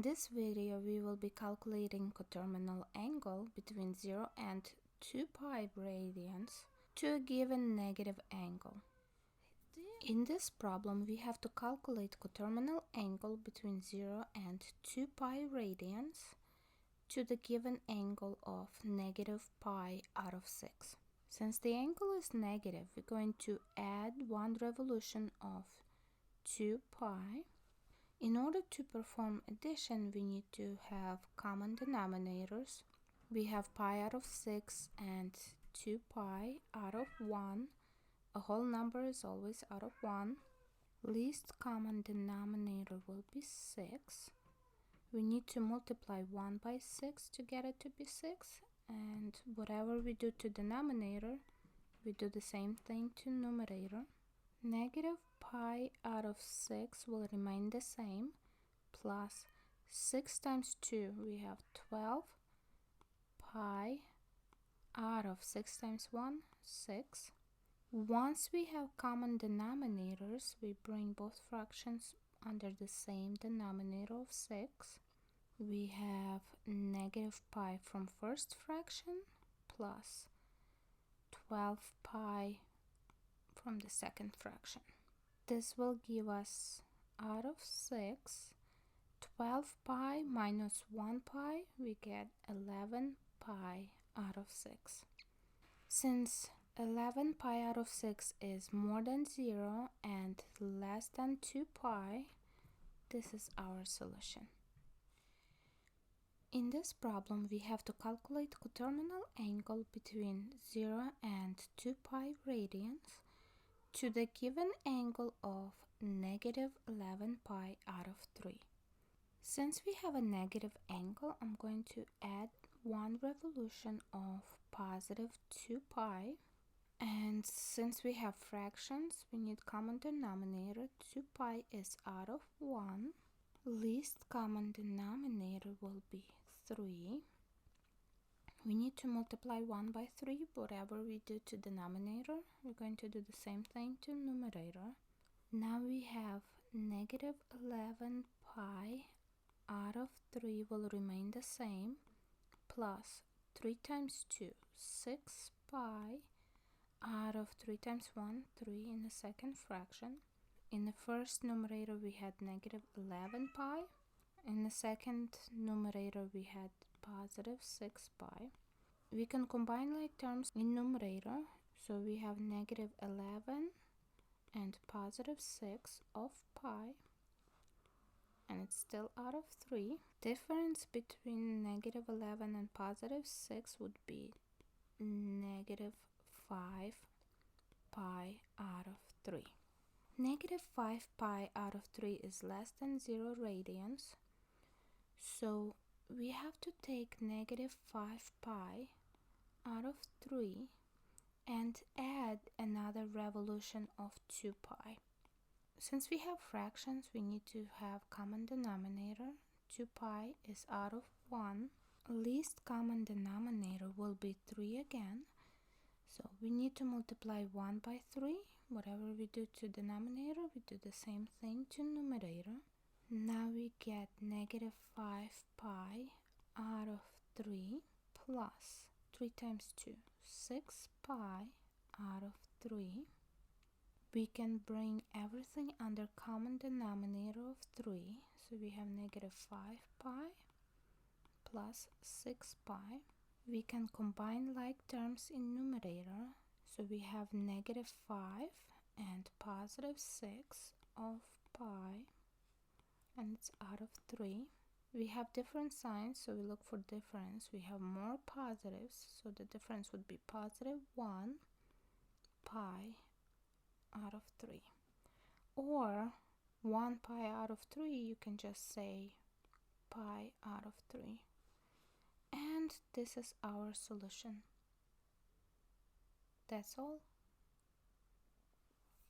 In this video, we will be calculating coterminal angle between 0 and 2 pi radians to a given negative angle. In this problem, we have to calculate coterminal angle between 0 and 2 pi radians to the given angle of negative pi out of 6. Since the angle is negative, we're going to add one revolution of 2 pi. In order to perform addition, we need to have common denominators. We have pi out of 6 and 2 pi out of 1. A whole number is always out of 1. Least common denominator will be 6. We need to multiply 1 by 6 to get it to be 6. And whatever we do to denominator, we do the same thing to numerator. Negative pi out of 6 will remain the same, plus 6 times 2, we have 12 pi out of 6 times 1, 6. Once we have common denominators, we bring both fractions under the same denominator of 6. We have negative pi from first fraction plus 12 pi from the second fraction. This will give us out of 6, 12 pi minus 1 pi, we get 11 pi out of 6. Since 11 pi out of 6 is more than 0 and less than 2 pi, this is our solution. In this problem, we have to calculate coterminal angle between 0 and 2 pi radians to the given angle of negative 11 pi out of 3. Since we have a negative angle, I'm going to add one revolution of positive 2 pi. And since we have fractions, we need common denominator. 2 pi is out of 1. Least common denominator will be 3. We need to multiply 1 by 3. Whatever we do to denominator, we're going to do the same thing to numerator. Now we have negative 11 pi out of 3 will remain the same, plus 3 times 2, 6 pi out of 3 times 1, 3 in the second fraction. In the first numerator, we had negative 11 pi. In the second numerator, we had positive 6 pi. We can combine like terms in numerator, so we have negative 11 and positive 6 of pi, and it's still out of 3. Difference between negative 11 and positive 6 would be negative 5 pi out of 3. Negative 5 pi out of 3 is less than 0 radians, so we have to take negative 5 pi out of 3 and add another revolution of 2 pi. Since we have fractions, we need to have common denominator. 2 pi is out of 1. Least common denominator will be 3 again. So we need to multiply 1 by 3. Whatever we do to denominator, we do the same thing to numerator. Now we get negative 5 pi out of 3 plus 3 times 2, 6 pi out of 3. We can bring everything under common denominator of 3. So we have negative 5 pi plus 6 pi. We can combine like terms in numerator. So we have negative 5 and positive 6 of pi, and it's out of 3. We have different signs, so we look for difference. We have more positives, so the difference would be positive 1 pi out of 3. Or 1 pi out of 3, you can just say pi out of 3. And this is our solution. That's all.